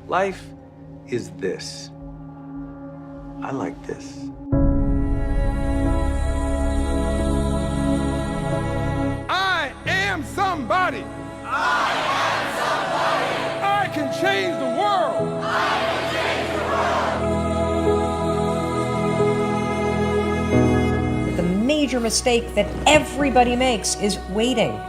Life is this. I like this. I am somebody. I am somebody. I can change the world. I can change the world. The major mistake that everybody makes is waiting.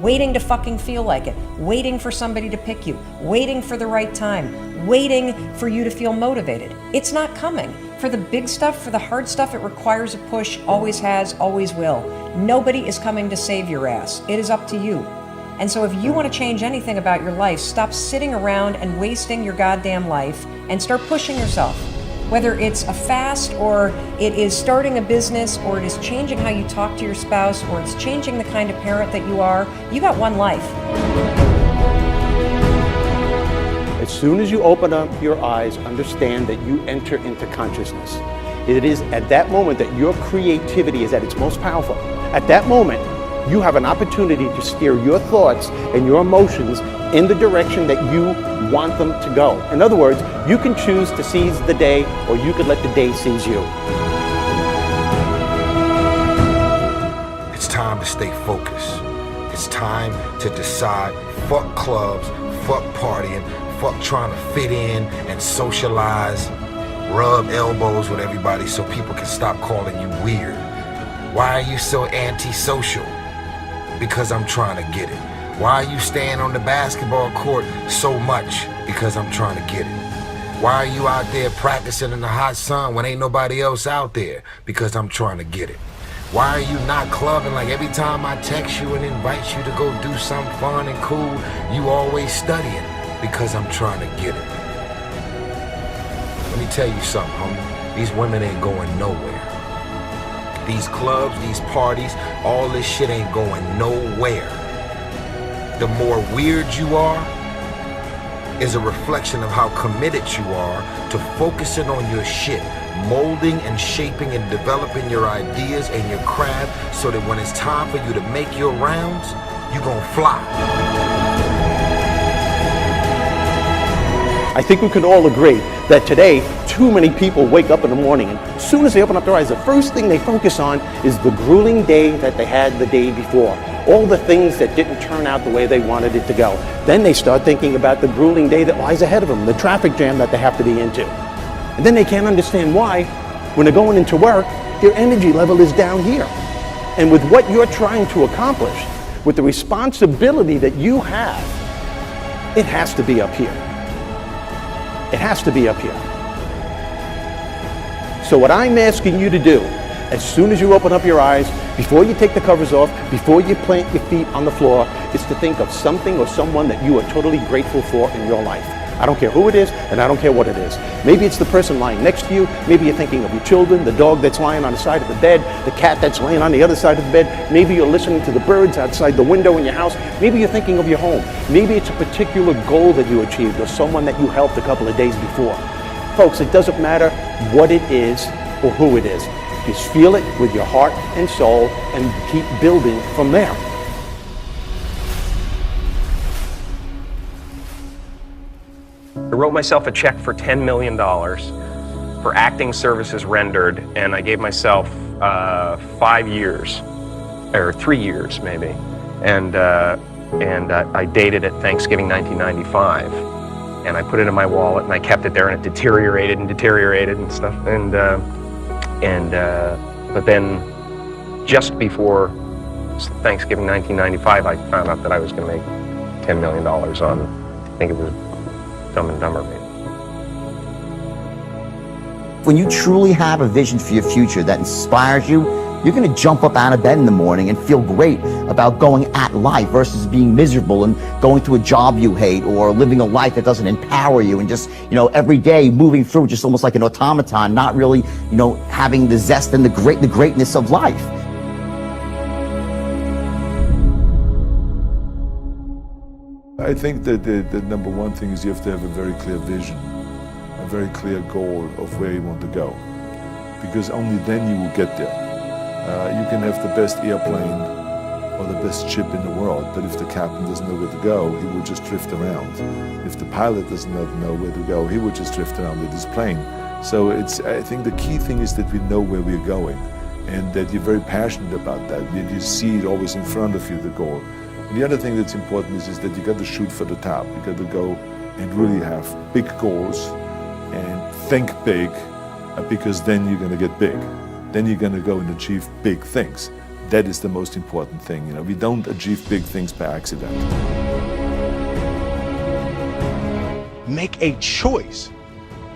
Waiting to fucking feel like it. Waiting for somebody to pick you. Waiting for the right time. Waiting for you to feel motivated. It's not coming. For the big stuff, for the hard stuff, it requires a push, always has, always will. Nobody is coming to save your ass. It is up to you. And so if you want to change anything about your life, stop sitting around and wasting your goddamn life and start pushing yourself. Whether it's a fast, or it is starting a business, or it is changing how you talk to your spouse, or it's changing the kind of parent that you are, you got one life. As soon as you open up your eyes, understand that you enter into consciousness. It is at that moment that your creativity is at its most powerful. At that moment, you have an opportunity to steer your thoughts and your emotions in the direction that you want them to go. In other words, you can choose to seize the day, or you could let the day seize you. It's time to stay focused. It's time to decide, fuck clubs, fuck partying, fuck trying to fit in and socialize, rub elbows with everybody so people can stop calling you weird. Why are you so antisocial? Because I'm trying to get it. Why are you staying on the basketball court so much? Because I'm trying to get it. Why are you out there practicing in the hot sun when ain't nobody else out there? Because I'm trying to get it. Why are you not clubbing like every time I text you and invite you to go do something fun and cool, you always studying? Because I'm trying to get it. Let me tell you something, homie. These women ain't going nowhere. These clubs, these parties, all this shit ain't going nowhere. The more weird you are is a reflection of how committed you are to focusing on your shit, molding and shaping and developing your ideas and your craft so that when it's time for you to make your rounds, you gonna fly. I think we can all agree that today, too many people wake up in the morning, and as soon as they open up their eyes, the first thing they focus on is the grueling day that they had the day before. All the things that didn't turn out the way they wanted it to go. Then they start thinking about the grueling day that lies ahead of them, the traffic jam that they have to be into. And then they can't understand why, when they're going into work, their energy level is down here. And with what you're trying to accomplish, with the responsibility that you have, it has to be up here. It has to be up here. So what I'm asking you to do, as soon as you open up your eyes, before you take the covers off, before you plant your feet on the floor, is to think of something or someone that you are totally grateful for in your life. I don't care who it is, and I don't care what it is. Maybe it's the person lying next to you. Maybe you're thinking of your children, the dog that's lying on the side of the bed, the cat that's laying on the other side of the bed. Maybe you're listening to the birds outside the window in your house. Maybe you're thinking of your home. Maybe it's a particular goal that you achieved or someone that you helped a couple of days before. Folks, it doesn't matter what it is or who it is. Just feel it with your heart and soul and keep building from there. I wrote myself a check for $10 million for acting services rendered, and I gave myself 5 years, or 3 years maybe, and I dated it Thanksgiving 1995, and I put it in my wallet, and I kept it there, and it deteriorated and stuff, but then just before Thanksgiving 1995, I found out that I was going to make $10 million on, I think it was Dumb and Dumber, maybe. When you truly have a vision for your future that inspires you, you're going to jump up out of bed in the morning and feel great about going at life versus being miserable and going to a job you hate or living a life that doesn't empower you and just, every day moving through just almost like an automaton, not really, having the zest and the greatness of life. I think that the number one thing is you have to have a very clear vision, a very clear goal of where you want to go, because only then you will get there. You can have the best airplane, or the best ship in the world, but if the captain doesn't know where to go, he will just drift around. If the pilot doesn't know where to go, he will just drift around with his plane. So I think the key thing is that we know where we're going, and that you're very passionate about that. You see it always in front of you, the goal. And the other thing that's important is that you got to shoot for the top. You got to go and really have big goals and think big, because then you're going to get big. Then you're going to go and achieve big things. That is the most important thing. You know, we don't achieve big things by accident. Make a choice.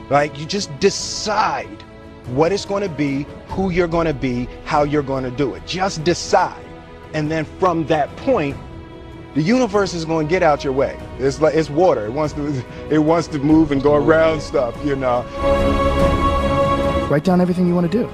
Like, you just decide what it's going to be, who you're going to be, how you're going to do it. Just decide. And then from that point, the universe is going to get out your way. It's like, it's water. It wants to move and go around stuff, you know. Write down everything you want to do.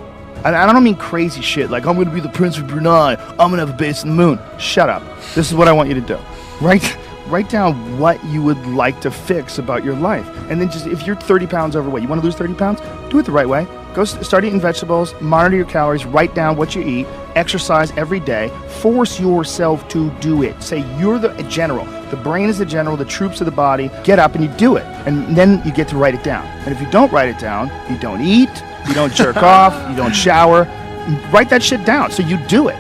And I don't mean crazy shit like, I'm going to be the Prince of Brunei, I'm going to have a base on the moon. Shut up. This is what I want you to do. Write down what you would like to fix about your life. And then just, if you're 30 pounds overweight, you want to lose 30 pounds? Do it the right way. Go start eating vegetables, monitor your calories, write down what you eat, exercise every day, force yourself to do it. Say you're the general. The brain is the general, the troops of the body. Get up and you do it. And then you get to write it down. And if you don't write it down, you don't eat, you don't jerk off, you don't shower. Write that shit down so you do it.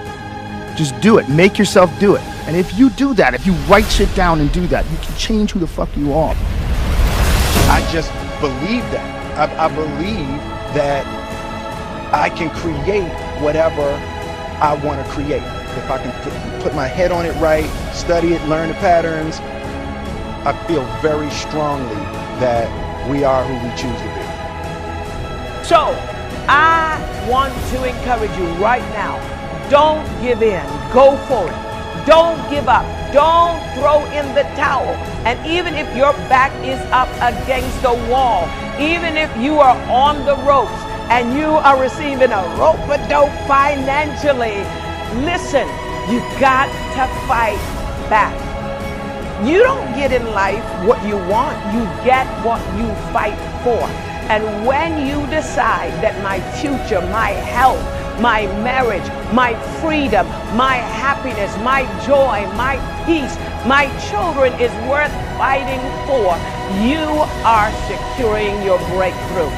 Just do it. Make yourself do it. And if you do that, if you write shit down and do that, you can change who the fuck you are. I just believe that. I believe that I can create whatever I want to create. If I can put my head on it right, study it, learn the patterns, I feel very strongly that we are who we choose to be. So, I want to encourage you right now, don't give in, go for it. Don't give up, don't throw in the towel. And even if your back is up against the wall, even if you are on the ropes and you are receiving a rope-a-dope financially, listen, you got to fight back. You don't get in life what you want, you get what you fight for. And when you decide that my future, my health, my marriage, my freedom, my happiness, my joy, my peace, my children is worth fighting for, you are securing your breakthrough.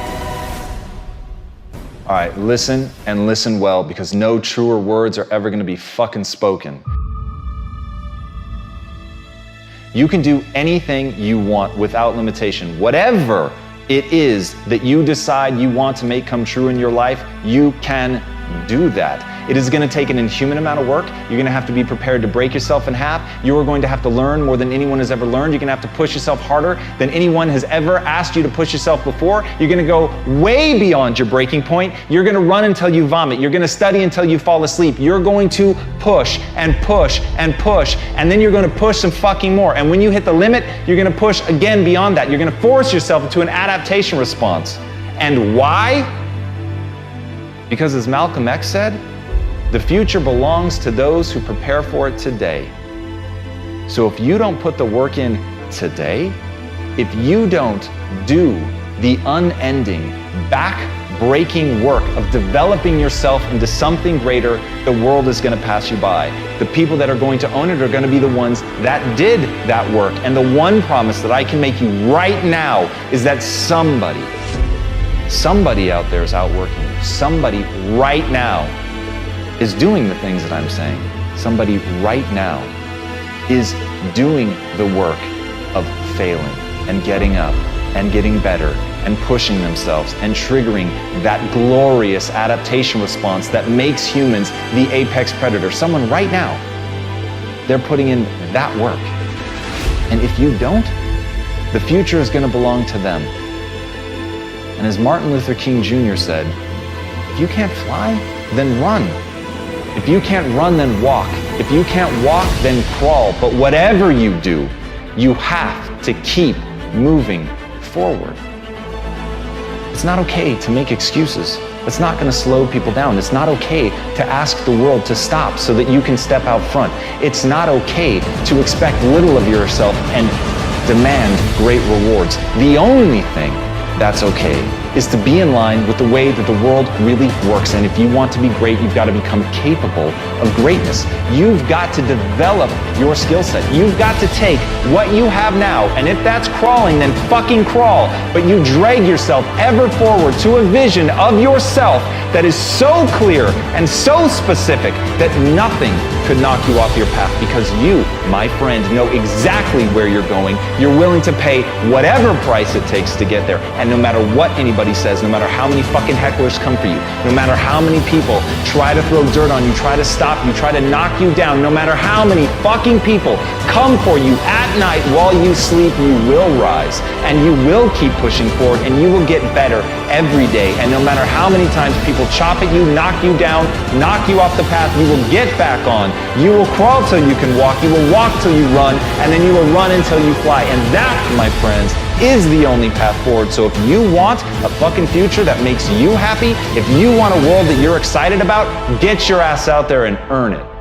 All right, listen and listen well, because no truer words are ever going to be fucking spoken. You can do anything you want without limitation. Whatever it is that you decide you want to make come true in your life, you can do that. It is going to take an inhuman amount of work. You're going to have to be prepared to break yourself in half. You are going to have to learn more than anyone has ever learned. You're going to have to push yourself harder than anyone has ever asked you to push yourself before. You're going to go way beyond your breaking point. You're going to run until you vomit. You're going to study until you fall asleep. You're going to push and push and push, and then you're going to push some fucking more. And when you hit the limit, you're going to push again beyond that. You're going to force yourself into an adaptation response. And why? Because as Malcolm X said, the future belongs to those who prepare for it today. So if you don't put the work in today, if you don't do the unending, back-breaking work of developing yourself into something greater, the world is going to pass you by. The people that are going to own it are going to be the ones that did that work. And the one promise that I can make you right now is that somebody out there is outworking you. Somebody right now is doing the things that I'm saying. Somebody right now is doing the work of failing and getting up and getting better and pushing themselves and triggering that glorious adaptation response that makes humans the apex predator. Someone right now, they're putting in that work. And if you don't, the future is going to belong to them. And as Martin Luther King Jr. said, if you can't fly, then run. If you can't run, then walk. If you can't walk, then crawl. But whatever you do, you have to keep moving forward. It's not okay to make excuses. It's not going to slow people down. It's not okay to ask the world to stop so that you can step out front. It's not okay to expect little of yourself and demand great rewards. The only thing that's okay is to be in line with the way that the world really works. And if you want to be great, you've got to become capable of greatness. You've got to develop your skill set. You've got to take what you have now, and if that's crawling, then fucking crawl. But you drag yourself ever forward to a vision of yourself that is so clear and so specific that nothing could knock you off your path, because you, my friend, know exactly where you're going. You're willing to pay whatever price it takes to get there. And no matter what anybody says, no matter how many fucking hecklers come for you, no matter how many people try to throw dirt on you, try to stop you, try to knock you down, no matter how many fucking people come for you at night while you sleep, you will rise and you will keep pushing forward and you will get better every day. And no matter how many times people chop at you, knock you down, knock you off the path, you will get back on. You will crawl till you can walk, you will walk till you run, and then you will run until you fly. And that, my friends, is the only path forward. So if you want a fucking future that makes you happy, if you want a world that you're excited about, get your ass out there and earn it.